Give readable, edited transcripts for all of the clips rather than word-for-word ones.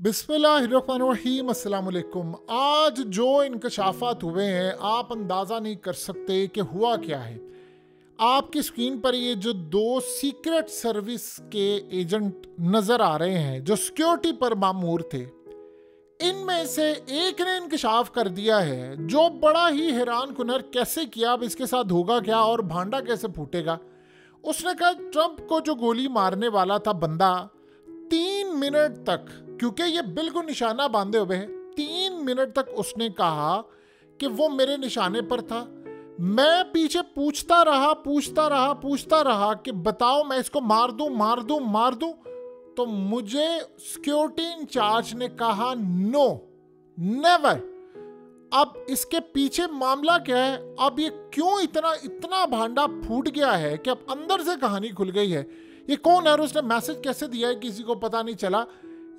बिस्मिल्लाहिर्रहमानिर्रहीम, अस्सलाम वालेकुम। आज जो इंकशाफात हुए हैं आप अंदाज़ा नहीं कर सकते कि हुआ क्या है। आपकी स्क्रीन पर ये जो दो सीक्रेट सर्विस के एजेंट नज़र आ रहे हैं जो सिक्योरिटी पर मामूर थे, इनमें से एक ने इंकशाफ कर दिया है जो बड़ा ही हैरान कुनर कैसे किया, अब इसके साथ होगा क्या और भांडा कैसे फूटेगा। उसने कहा ट्रंप को जो गोली मारने वाला था बंदा 3 मिनट तक, क्योंकि ये बिल्कुल निशाना बांधे हुए हैं, 3 मिनट तक उसने कहा कि वो मेरे निशाने पर था। मैं पीछे पूछता रहा कि बताओ मैं इसको मार दूं। तो मुझे सिक्योरिटी इंचार्ज ने कहा नो, नेवर। अब इसके पीछे मामला क्या है, अब ये क्यों इतना भांडा फूट गया है कि अब अंदर से कहानी खुल गई है। ये कौन है और उसने मैसेज कैसे दिया है किसी को पता नहीं चला।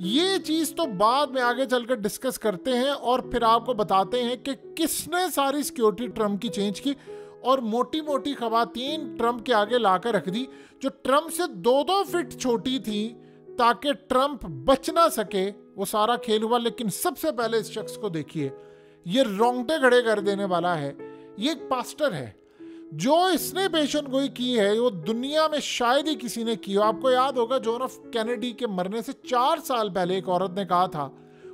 ये चीज़ तो बाद में आगे चलकर डिस्कस करते हैं और फिर आपको बताते हैं कि किसने सारी सिक्योरिटी ट्रंप की चेंज की और मोटी मोटी खवातीन ट्रंप के आगे लाकर रख दी जो ट्रंप से 2-2 फीट छोटी थी ताकि ट्रंप बच ना सके। वो सारा खेल हुआ। लेकिन सबसे पहले इस शख्स को देखिए, ये रोंगटे खड़े कर देने वाला है। ये एक पास्टर है। जो इसने पेशन गोई की है वो दुनिया में शायद ही किसी ने की हो। आपको याद होगा जॉन एफ कैनेडी के मरने से 4 साल पहले एक औरत ने कहा था,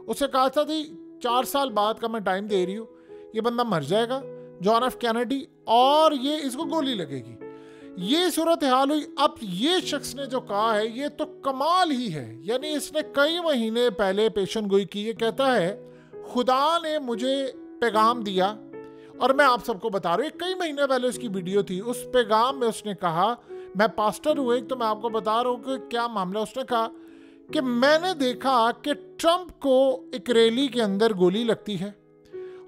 उसे कहा था कि 4 साल बाद का मैं टाइम दे रही हूँ, ये बंदा मर जाएगा जॉन एफ कैनेडी, और ये इसको गोली लगेगी। ये सूरत हाल हुई। अब ये शख्स ने जो कहा है ये तो कमाल ही है। यानी इसने कई महीने पहले पेशन गोई की। ये कहता है खुदा ने मुझे पैगाम दिया और मैं आप सबको बता रहा हूँ, कई महीने पहले उसकी वीडियो थी। उस पैगाम में उसने कहा, मैं पास्टर हूँ एक, तो मैं आपको बता रहा हूँ कि क्या मामला। उसने कहा कि मैंने देखा कि ट्रंप को एक रैली के अंदर गोली लगती है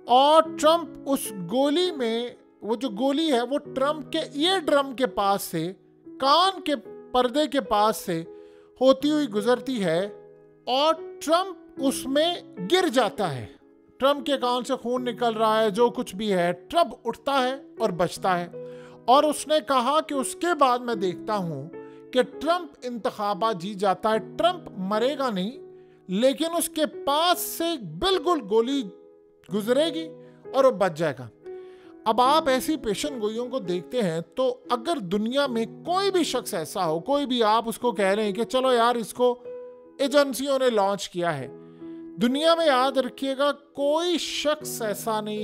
और ट्रंप उस गोली में, वो जो गोली है वो ट्रंप के ईयर ड्रम के पास से, कान के पर्दे के पास से होती हुई गुजरती है और ट्रंप उसमें गिर जाता है। ट्रंप के कान से खून निकल रहा है, जो कुछ भी है, ट्रंप उठता है और बचता है। और उसने कहा कि उसके बाद मैं देखता हूं कि ट्रंप इंतखाबात जीत जाता है। ट्रंप मरेगा नहीं, लेकिन उसके पास से बिल्कुल गोली गुजरेगी और वो बच जाएगा। अब आप ऐसी पेशन गोइयों को देखते हैं तो अगर दुनिया में कोई भी शख्स ऐसा हो, कोई भी आप उसको कह रहे हैं कि चलो यार इसको एजेंसियों ने लॉन्च किया है, दुनिया में याद रखिएगा कोई शख्स ऐसा नहीं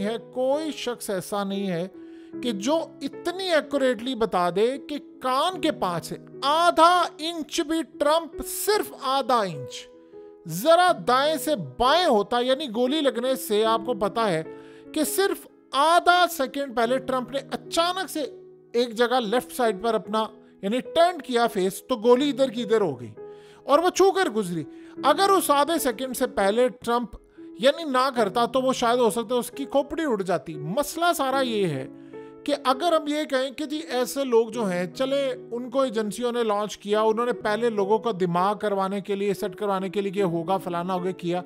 है कि जो इतनी एक्यूरेटली बता दे कि कान के पास से आधा इंच भी ट्रंप, सिर्फ आधा इंच जरा दाएं से बाएं होता, यानी गोली लगने से आपको पता है कि सिर्फ आधा सेकंड पहले ट्रंप ने अचानक से एक जगह लेफ्ट साइड पर अपना यानी टर्न किया फेस, तो गोली इधर की इधर हो गई और वो छू कर गुजरी। अगर उस आधे सेकंड से पहले ट्रंप यानी ना करता तो वो शायद हो सकता है उसकी खोपड़ी उड़ जाती। मसला सारा ये है कि अगर हम ये कहें कि जी ऐसे लोग जो हैं, चले उनको एजेंसियों ने लॉन्च किया, उन्होंने पहले लोगों का दिमाग करवाने के लिए, सेट करवाने के लिए कि होगा फलाना होगा किया,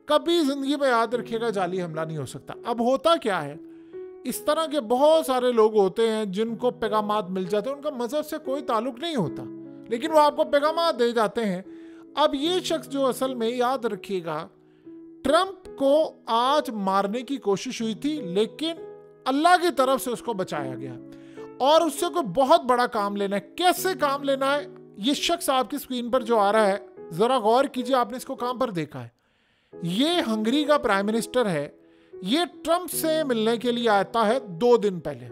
कभी जिंदगी में याद रखिएगा जाली हमला नहीं हो सकता। अब होता क्या है, इस तरह के बहुत सारे लोग होते हैं जिनको पैगामात मिल जाते हैं, उनका मजहब से कोई ताल्लुक नहीं होता, लेकिन वो आपको पैगामात दे जाते हैं। अब ये शख्स जो असल में, याद रखिएगा, ट्रंप को आज मारने की कोशिश हुई थी लेकिन अल्लाह की तरफ से उसको बचाया गया और उससे कोई बहुत बड़ा काम लेना है। कैसे काम लेना है, ये शख्स आपकी स्क्रीन पर जो आ रहा है, जरा गौर कीजिए, आपने इसको कहां पर देखा है। ये हंगरी का प्राइम मिनिस्टर है। ये ट्रंप से मिलने के लिए आता है 2 दिन पहले,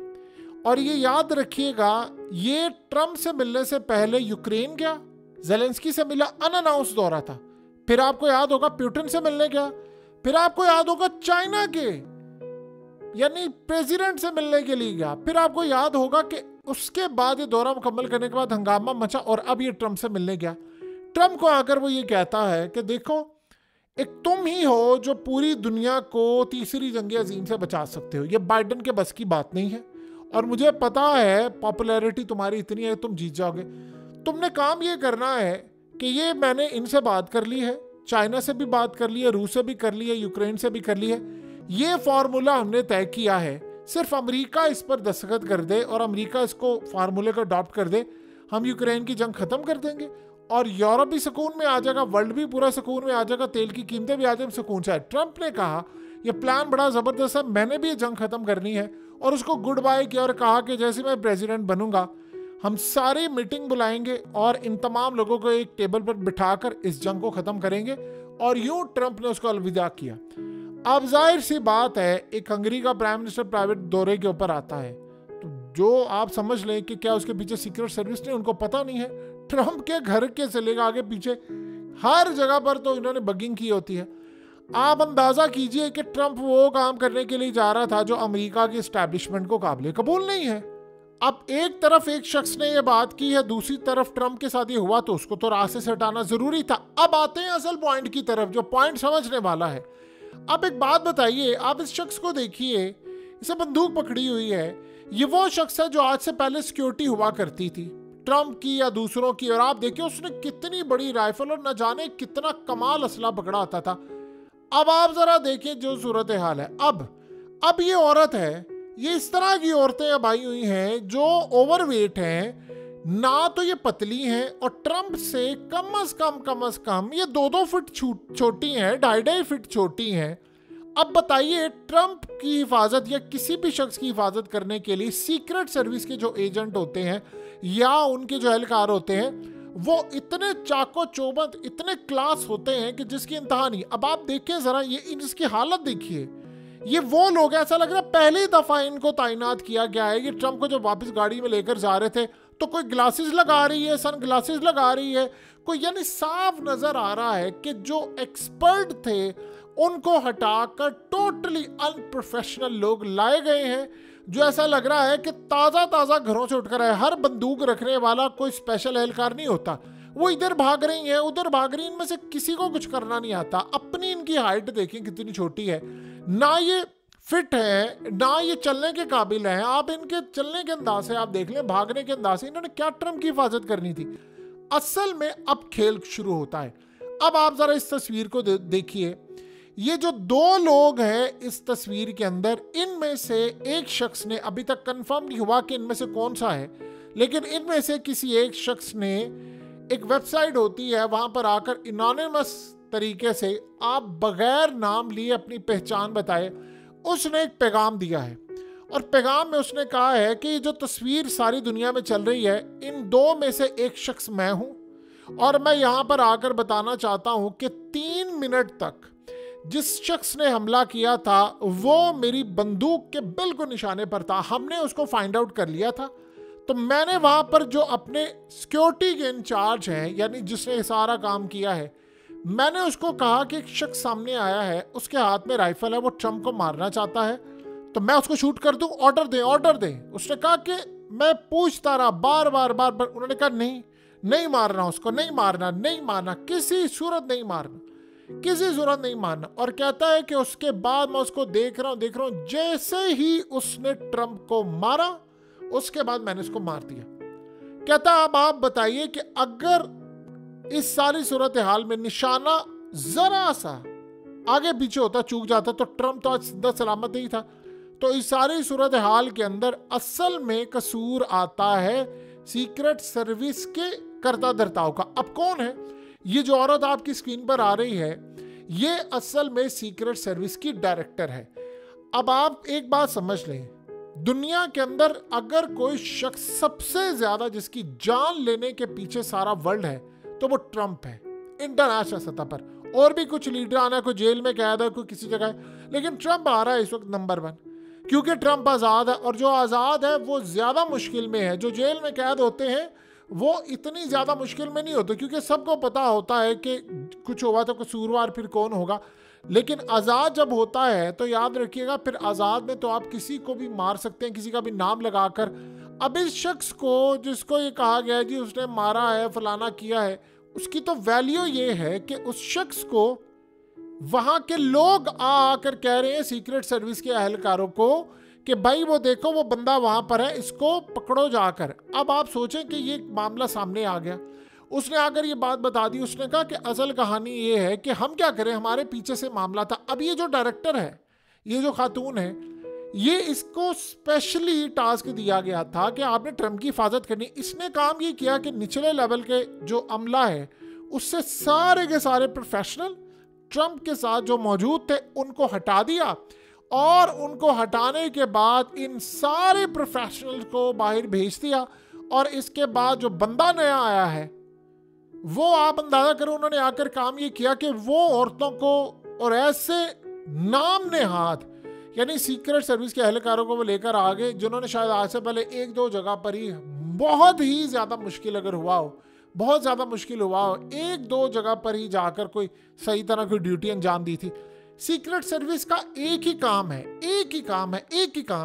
और ये याद रखिएगा ये ट्रंप से मिलने से पहले यूक्रेन गया, ज़ेलेंस्की से मिला, अनअनाउंस दौरा था। फिर आपको याद होगा पुतिन से मिलने गया, फिर आपको याद होगा चाइना के यानी प्रेसिडेंट से मिलने के लिए गया, फिर आपको याद होगा कि उसके बाद ये दौरा मुकम्मल करने के बाद हंगामा मचा और अब ये ट्रंप से मिलने गया। ट्रंप को आकर वो ये कहता है कि देखो, एक तुम ही हो जो पूरी दुनिया को तीसरी जंग अजीम से बचा सकते हो, ये बाइडेन के बस की बात नहीं है और मुझे पता है पॉपुलैरिटी तुम्हारी इतनी है तुम जीत जाओगे। तुमने काम ये करना है कि ये मैंने इनसे बात कर ली है, चाइना से भी बात कर ली है, रूस से भी कर ली है, यूक्रेन से भी कर ली है, ये फार्मूला हमने तय किया है, सिर्फ अमेरिका इस पर दस्तखत कर दे और अमेरिका इसको फार्मूले को अडॉप्ट कर दे, हम यूक्रेन की जंग खत्म कर देंगे और यूरोप भी सुकून में आ जाएगा, वर्ल्ड भी पूरा सुकून में आ जाएगा, तेल की कीमतें भी आ जाएंगी सुकून से। ट्रंप ने कहा यह प्लान बड़ा ज़बरदस्त है, मैंने भी ये जंग ख़त्म करनी है, और उसको गुड बाय किया और कहा कि जैसे मैं प्रेसिडेंट बनूंगा हम सारी मीटिंग बुलाएंगे और इन तमाम लोगों को एक टेबल पर बिठाकर इस जंग को ख़त्म करेंगे। और यूं ट्रंप ने उसको अलविदा किया। अब जाहिर सी बात है, एक हंगरी का प्राइम मिनिस्टर प्राइवेट दौरे के ऊपर आता है, तो जो आप समझ लें कि क्या उसके पीछे सीक्रेट सर्विस ने, उनको पता नहीं है। ट्रंप के घर के से लेकर आगे पीछे हर जगह पर तो इन्होंने बगिंग की होती है। आप अंदाजा कीजिए कि ट्रंप वो काम करने के लिए जा रहा था जो अमेरिका की एस्टैब्लिशमेंट को काबिल कबूल नहीं है। अब एक तरफ एक शख्स ने ये बात की है, दूसरी तरफ ट्रंप के साथ ये हुआ, तो उसको तो रास्ते से हटाना जरूरी था। अब आते हैं असल पॉइंट की तरफ, जो पॉइंट समझने वाला है। अब एक बात बताइए, आप इस शख्स को देखिए, इसे बंदूक पकड़ी हुई है। ये वो शख्स है जो आज से पहले सिक्योरिटी हुआ करती थी ट्रंप की या दूसरों की, और आप देखिए उसने कितनी बड़ी राइफल और न जाने कितना कमाल असला पकड़ा आता था। अब आप जरा देखें जो सूरत हाल है। अब ये औरत है, ये इस तरह की औरतें अब आई हुई हैं जो ओवरवेट हैं, ना तो ये पतली हैं, और ट्रंप से कम अज कम ये 2-2 फीट छोटी हैं, 2.5 फीट छोटी हैं। अब बताइए, ट्रंप की हिफाजत या किसी भी शख्स की हिफाजत करने के लिए सीक्रेट सर्विस के जो एजेंट होते हैं या उनके जो एहलकार होते हैं, वो इतने चाको चौबंद, इतने क्लास होते हैं कि जिसकी इंतहा नहीं। अब आप देखें जरा, ये इसकी हालत देखिए। ये वो लोग, ऐसा लग रहा है पहली दफा इनको तैनात किया गया है। ये ट्रंप को जब वापस गाड़ी में लेकर जा रहे थे तो कोई ग्लासेस लगा रही है, सन ग्लासेस लगा रही है कोई, यानी साफ नजर आ रहा है कि जो एक्सपर्ट थे उनको हटाकर टोटली अनप्रोफेशनल लोग लाए गए हैं, जो ऐसा लग रहा है कि ताज़ा घरों से उठकर आए। हर बंदूक रखने वाला कोई स्पेशल एहलकार नहीं होता, वो इधर भाग रही है उधर भाग रही, इनमें से किसी को कुछ करना नहीं आता। अपनी इनकी हाइट देखें कितनी छोटी है, ना ये फिट है ना ये चलने के काबिल है। आप इनके चलने के अंदाज से आप देख लें, भागने के अंदाज से, इन्होंने क्या ट्रंप की हिफाजत करनी थी। असल में अब खेल शुरू होता है। अब आप जरा इस तस्वीर को देखिए, ये जो 2 लोग हैं इस तस्वीर के अंदर, इनमें से एक शख्स ने, अभी तक कंफर्म नहीं हुआ कि इनमें से कौन सा है, लेकिन इनमें से किसी एक शख्स ने, एक वेबसाइट होती है वहां पर आकर एनोनिमस तरीके से, आप बगैर नाम लिए अपनी पहचान बताए, उसने एक पैगाम दिया है। और पैगाम में उसने कहा है कि ये जो तस्वीर सारी दुनिया में चल रही है, इन 2 में से एक शख्स मैं हूं, और मैं यहां पर आकर बताना चाहता हूं कि 3 मिनट तक जिस शख्स ने हमला किया था वो मेरी बंदूक के बिल्कुल निशाने पर था। हमने उसको फाइंड आउट कर लिया था। तो मैंने वहां पर जो अपने सिक्योरिटी के इंचार्ज हैं, यानी जिसने सारा काम किया है, मैंने उसको कहा कि एक शख्स सामने आया है, उसके हाथ में राइफल है, वो ट्रंप को मारना चाहता है, तो मैं उसको शूट कर दूं, ऑर्डर दें। उसने कहा कि मैं पूछता रहा बार बार। उन्होंने कहा नहीं मारना उसको, नहीं मारना, किसी सूरत नहीं मारना। और कहता है कि उसके बाद मैं उसको देख रहा हूं, जैसे ही उसने ट्रंप को मारा उसके बाद मैंने उसको मार दिया। कहता अब आप बताइए कि अगर इस सारी सूरत हाल में निशाना जरा सा आगे पीछे होता, चूक जाता, तो ट्रंप तो आज सीधा सलामत नहीं था। तो इस सारी सूरत हाल के अंदर असल में कसूर आता है सीक्रेट सर्विस के कर्ता धर्ताओं का। अब कौन है ये जो औरत आपकी स्क्रीन पर आ रही है? ये असल में सीक्रेट सर्विस की डायरेक्टर है। अब आप एक बात समझ लें, दुनिया के अंदर अगर कोई शख्स सबसे ज्यादा जिसकी जान लेने के पीछे सारा वर्ल्ड है तो वो ट्रंप है, इंटरनेशनल सतह पर। और भी कुछ लीडर आना, कोई जेल में कैद है, कोई किसी जगह है, लेकिन ट्रंप आ रहा है इस वक्त नंबर 1, क्योंकि ट्रंप आज़ाद है। और जो आज़ाद है वो ज़्यादा मुश्किल में है। जो जेल में कैद होते हैं वो इतनी ज़्यादा मुश्किल में नहीं होते, क्योंकि सबको पता होता है कि कुछ हुआ तो कसूरवार फिर कौन होगा। लेकिन आज़ाद जब होता है तो याद रखिएगा, फिर आज़ाद में तो आप किसी को भी मार सकते हैं, किसी का भी नाम लगाकर। अब इस शख्स को जिसको ये कहा गया है जी उसने मारा है, फलाना किया है, उसकी तो वैल्यू ये है कि उस शख्स को वहाँ के लोग आकर कह रहे हैं सीक्रेट सर्विस के अहलकारों को कि भाई वो देखो वो बंदा वहाँ पर है, इसको पकड़ो जाकर। अब आप सोचें कि ये मामला सामने आ गया, उसने आकर ये बात बता दी, उसने कहा कि असल कहानी ये है कि हम क्या करें, हमारे पीछे से मामला था। अब ये जो डायरेक्टर है, ये जो खातून है, ये इसको स्पेशली टास्क दिया गया था कि आपने ट्रम्प की हिफाजत करनी। इसने काम ये किया कि निचले लेवल के जो अमला है उससे सारे के सारे प्रोफेशनल ट्रम्प के साथ जो मौजूद थे उनको हटा दिया, और उनको हटाने के बाद इन सारे प्रोफेशनल को बाहर भेज दिया। और इसके बाद जो बंदा नया आया है वो आप अंदाजा करो उन्होंने आकर काम ये किया कि वो औरतों को और ऐसे नाम नेहाद यानी सीक्रेट सर्विस के एहलकारों को वो लेकर आ गए जिन्होंने शायद आज से पहले एक दो जगह पर ही बहुत ही ज़्यादा मुश्किल अगर हुआ हो, बहुत ज़्यादा मुश्किल हुआ हो, एक दो जगह पर ही जाकर कोई सही तरह की ड्यूटी अंजाम दी थी। सीक्रेट सर्विस का एक ही काम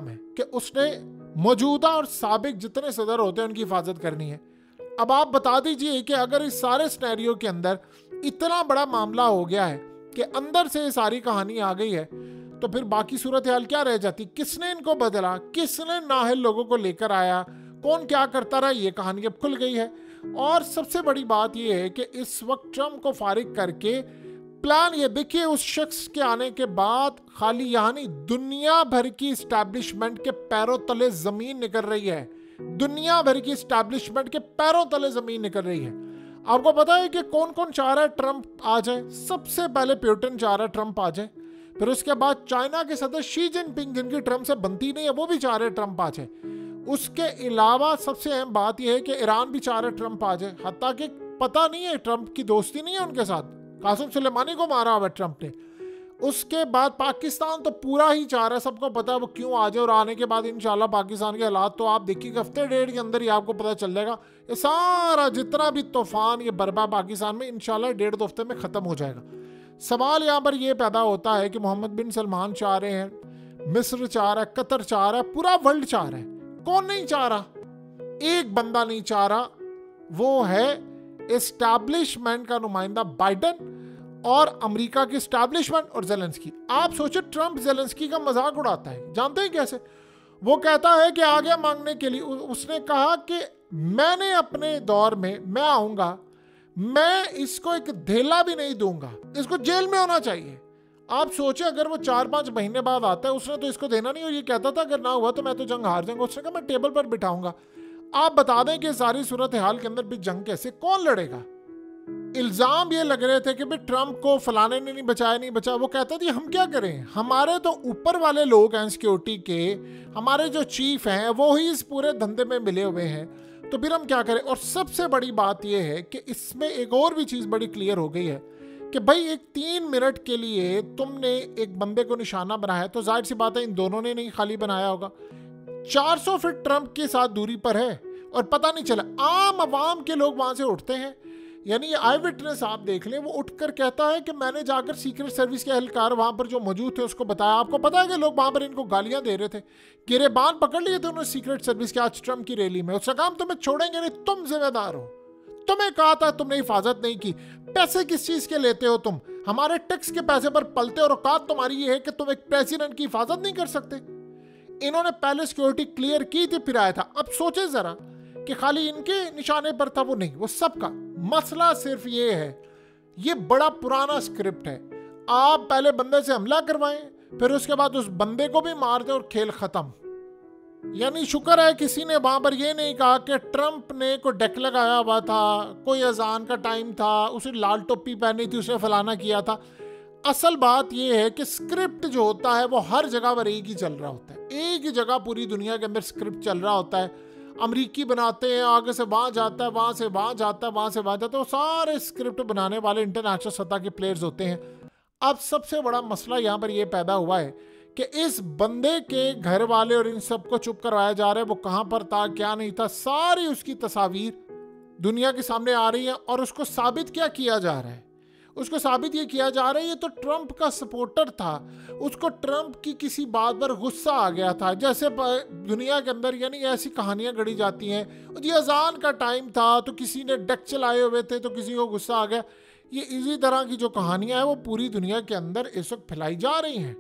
है कि उसने मौजूदा और साबिक जितने सदर होते हैं उनकी हिफाजत करनी है। अब आप बता दीजिए कि अगर इस सारे सिनेरियो के अंदर इतना बड़ा मामला हो गया है कि अंदर से सारी कहानी आ गई है, तो फिर बाकी सूरत हाल क्या रह जाती? किसने इनको बदला, किसने नाहल लोगों को लेकर आया, कौन क्या करता रहा, ये कहानी अब खुल गई है। और सबसे बड़ी बात ये है कि इस वक्त ट्रम्प को फारिग करके प्लान ये देखिए, उस शख्स के आने के बाद खाली यहाँ नहीं, दुनिया भर की इस्टेब्लिशमेंट के पैरों तले जमीन निकल रही है। दुनिया भर की इस्टेब्लिशमेंट के पैरों तले जमीन निकल रही है। आपको पता है कि कौन कौन चाह रहा है ट्रम्प आ जाए? सबसे पहले पुतिन चाह रहा है ट्रम्प आ जाए, फिर उसके बाद चाइना के सदर शी जिनपिंग जिनकी ट्रम्प से बनती नहीं है वो भी चाह रहे ट्रम्प आ जाए। उसके अलावा सबसे अहम बात यह है कि ईरान भी चाह रहा है ट्रम्प आ जाए, हत्ता कि पता नहीं है ट्रम्प की दोस्ती नहीं है उनके साथ, कासिम सुलेमानी को मारा हुआ ट्रम्प ने। उसके बाद पाकिस्तान तो पूरा ही चाह रहा है, सबको पता है वो क्यों आ जाए, और आने के बाद इंशाल्लाह पाकिस्तान के हालात तो आप देखिएगा हफ्ते डेढ़ के अंदर ही आपको पता चल जाएगा। ये सारा जितना भी तूफान ये बर्बा पाकिस्तान में इंशाल्लाह डेढ़ दो हफ्ते में ख़त्म हो जाएगा। सवाल यहाँ पर ये पैदा होता है कि मोहम्मद बिन सलमान चाह रहे हैं, मिस्र चाह रहा है, कतर चाह रहा है, पूरा वर्ल्ड चाह रहा है। कौन नहीं चाह रहा? एक बंदा नहीं चाह रहा, वो है एस्टैब्लिशमेंट का नुमाइंदा बाइडन और अमेरिका की एस्टैब्लिशमेंट और जेलेंस्की। आप सोचो ट्रम्प जेलेंस्की का मजाक उड़ाता है, जानते हैं कैसे? वो कहता है कि आगे मांगने के लिए उसने कहा कि मैंने अपने दौर में मैं आऊंगा, मैं इसको एक धेला भी नहीं दूंगा, इसको जेल में होना चाहिए। आप सोचे अगर वो 4-5 महीने बाद आता है, उसने तो इसको देना नहीं, और ये कहता था अगर ना हुआ तो मैं तो जंग हार जाऊंगा। उसने कहा मैं टेबल पर बिठाऊंगा। आप बता दें कि सारी सूरत हाल के अंदर भी जंग कैसे, कौन लड़ेगा? इल्जाम ये लग रहे थे कि भाई ट्रम्प को फलाने ने नहीं बचाया। वो कहता था हम क्या करें, हमारे तो ऊपर वाले लोग हैं सिक्योरिटी के, हमारे जो चीफ हैं वो ही इस पूरे धंधे में मिले हुए हैं, तो फिर हम क्या करें। और सबसे बड़ी बात यह है कि इसमें एक और भी चीज़ बड़ी क्लियर हो गई है कि भाई एक 3 मिनट के लिए तुमने एक बंदे को निशाना बनाया, तो जाहिर सी बात है इन दोनों ने नहीं खाली बनाया होगा। 400 फीट ट्रम्प के साथ दूरी पर है और पता नहीं चला। आम आवाम के लोग वहां से उठते हैं, यानी आई विटनेस आप देख लें, वो उठकर कहता है कि मैंने जाकर सीक्रेट सर्विस के एहलकार वहां पर जो मौजूद थे उसको बताया। आपको पता है कि लोग वहां पर इनको गालियां दे रहे थे, गिरेबान पकड़ लिए थे उन्होंने सीक्रेट सर्विस के आज ट्रम्प की रैली में। उसका काम तुम्हें छोड़ेंगे नहीं, तुम जिम्मेदार हो, तुम्हें कहा था तुमने हिफाजत नहीं की। पैसे किस चीज के लेते हो तुम? हमारे टैक्स के पैसे पर पलते हो, और औकात तुम्हारी ये है कि तुम एक प्रेसिडेंट की हिफाजत नहीं कर सकते। इन्होंने पहले सिक्योरिटी क्लियर की थी फिर आया था। अब सोचे जरा कि खाली इनके निशाने पर था, वो नहीं, वो सबका। मसला सिर्फ ये है, ये बड़ा पुराना स्क्रिप्ट है। आप पहले बंदे से हमला करवाएं, फिर उसके बाद उस बंदे को भी मार दें और खेल खत्म। यानी शुक्र है किसी ने वहां पर ये नहीं कहा कि ट्रम्प ने कोई डेक लगाया हुआ था, कोई अजान का टाइम था, उसे लाल टोपी पहनी थी, उसने फलाना किया था। असल बात यह है कि स्क्रिप्ट जो होता है वो हर जगह पर एक ही चल रहा होता है, एक ही जगह पूरी दुनिया के अंदर स्क्रिप्ट चल रहा होता है। अमरीकी बनाते हैं, आगे से वहाँ जाता है, वहाँ से वहाँ जाता है, वहाँ से वहाँ जाता है, वो सारे स्क्रिप्ट बनाने वाले इंटरनेशनल सतह के प्लेयर्स होते हैं। अब सबसे बड़ा मसला यहाँ पर यह पैदा हुआ है कि इस बंदे के घर वाले और इन सबको चुप करवाया जा रहा है। वो कहाँ पर था, क्या नहीं था, सारी उसकी तस्वीर दुनिया के सामने आ रही है। और उसको साबित क्या किया जा रहा है? उसको साबित ये किया जा रहा है ये तो ट्रम्प का सपोर्टर था, उसको ट्रम्प की किसी बात पर गुस्सा आ गया था। जैसे दुनिया के अंदर यानी ऐसी कहानियां गढ़ी जाती हैं, जी अजान का टाइम था तो किसी ने डेक चलाए हुए थे तो किसी को गुस्सा आ गया। ये इसी तरह की जो कहानियां हैं वो पूरी दुनिया के अंदर इस वक्त फैलाई जा रही हैं।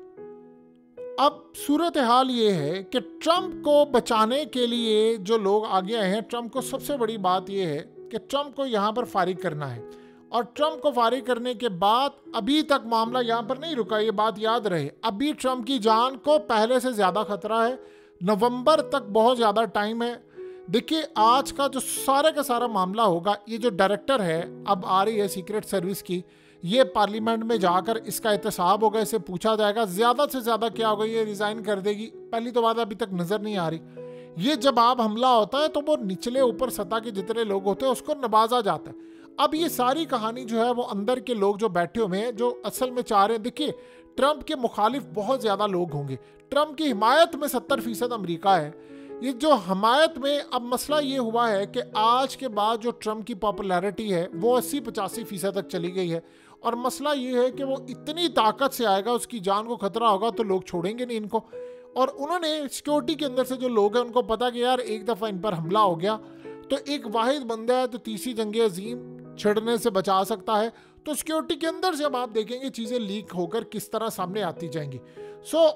अब सूरत हाल ये है कि ट्रम्प को बचाने के लिए जो लोग आगे आए हैं, ट्रम्प को सबसे बड़ी बात यह है कि ट्रम्प को यहाँ पर फारिग करना है। और ट्रंप को फारिग करने के बाद अभी तक मामला यहाँ पर नहीं रुका, ये बात याद रहे। अभी ट्रंप की जान को पहले से ज़्यादा खतरा है, नवंबर तक बहुत ज़्यादा टाइम है। देखिए आज का जो सारे का सारा मामला होगा, ये जो डायरेक्टर है अब आ रही है सीक्रेट सर्विस की, ये पार्लियामेंट में जाकर इसका एहतसाब होगा, इसे पूछा जाएगा। ज़्यादा से ज़्यादा क्या होगा, ये रिज़ाइन कर देगी, पहली तो बात अभी तक नज़र नहीं आ रही। ये जब आप हमला होता है तो वो निचले ऊपर सतह के जितने लोग होते हैं उसको नवाजा जाता है। अब ये सारी कहानी जो है वो अंदर के लोग जो बैठे हुए हैं, जो असल में चाह रहे हैं, देखिए ट्रंप के मुखालिफ बहुत ज़्यादा लोग होंगे। ट्रंप की हिमायत में 70% अमेरिका है। ये जो हमायत में, अब मसला ये हुआ है कि आज के बाद जो ट्रंप की पॉपुलैरिटी है वो 80-85% तक चली गई है। और मसला ये है कि वो इतनी ताकत से आएगा, उसकी जान को खतरा होगा तो लोग छोड़ेंगे नहीं इनको। और उन्होंने सिक्योरिटी के अंदर से जो लोग हैं उनको पता कि यार एक दफ़ा इन पर हमला हो गया तो एक वाहिद बंदा है तो तीसरी जंग अजीम छिड़ने से बचा सकता है। तो सिक्योरिटी के अंदर से अब आप देखेंगे चीज़ें लीक होकर किस तरह सामने आती जाएंगी।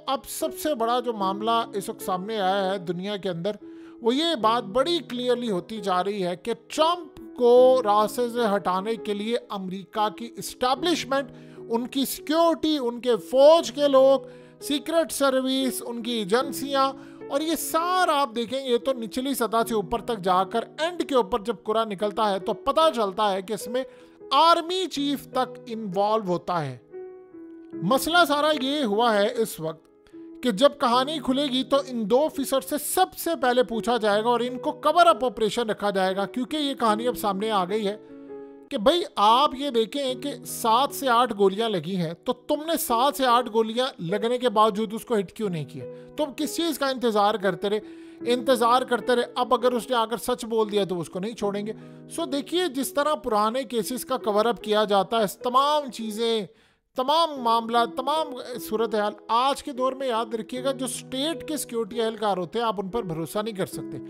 अब सबसे बड़ा जो मामला इस वक्त सामने आया है दुनिया के अंदर, वो ये बात बड़ी क्लियरली होती जा रही है कि ट्रंप को रास्ते से हटाने के लिए अमेरिका की इस्टेब्लिशमेंट, उनकी सिक्योरिटी, उनके फौज के लोग, सीक्रेट सर्विस, उनकी एजेंसियां, और ये सारा आप देखेंगे तो निचली सतह से ऊपर तक जाकर एंड के ऊपर जब कुरा निकलता है तो पता चलता है कि इसमें आर्मी चीफ तक इन्वॉल्व होता है। मसला सारा ये हुआ है इस वक्त कि जब कहानी खुलेगी तो इन 2 ऑफिसर से सबसे पहले पूछा जाएगा और इनको कवर अप ऑपरेशन रखा जाएगा, क्योंकि ये कहानी अब सामने आ गई है कि भाई आप ये देखें कि 7 से 8 गोलियां लगी हैं, तो तुमने 7 से 8 गोलियां लगने के बावजूद उसको हिट क्यों नहीं किया? तुम किस चीज़ का इंतज़ार करते रहे। अब अगर उसने आकर सच बोल दिया तो उसको नहीं छोड़ेंगे। देखिए जिस तरह पुराने केसेस का कवर अप किया जाता है, तमाम चीज़ें, तमाम मामला, तमाम सूरत हाल, आज के दौर में याद रखिएगा जो स्टेट के सिक्योरिटी एहलकार होते हैं आप उन पर भरोसा नहीं कर सकते।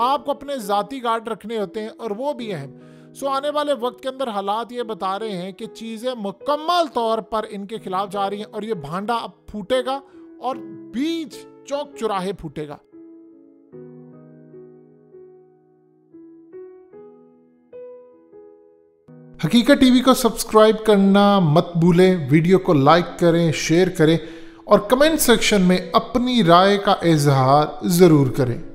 आपको अपने ज़ाती गार्ड रखने होते हैं और वो भी अहम। आने वाले वक्त के अंदर हालात ये बता रहे हैं कि चीज़ें मुकम्मल तौर पर इनके खिलाफ जा रही हैं और ये भांडा अब फूटेगा और बीच चौक चौराहे फूटेगा। हकीकत टीवी को सब्सक्राइब करना मत भूलें, वीडियो को लाइक करें, शेयर करें और कमेंट सेक्शन में अपनी राय का इजहार ज़रूर करें।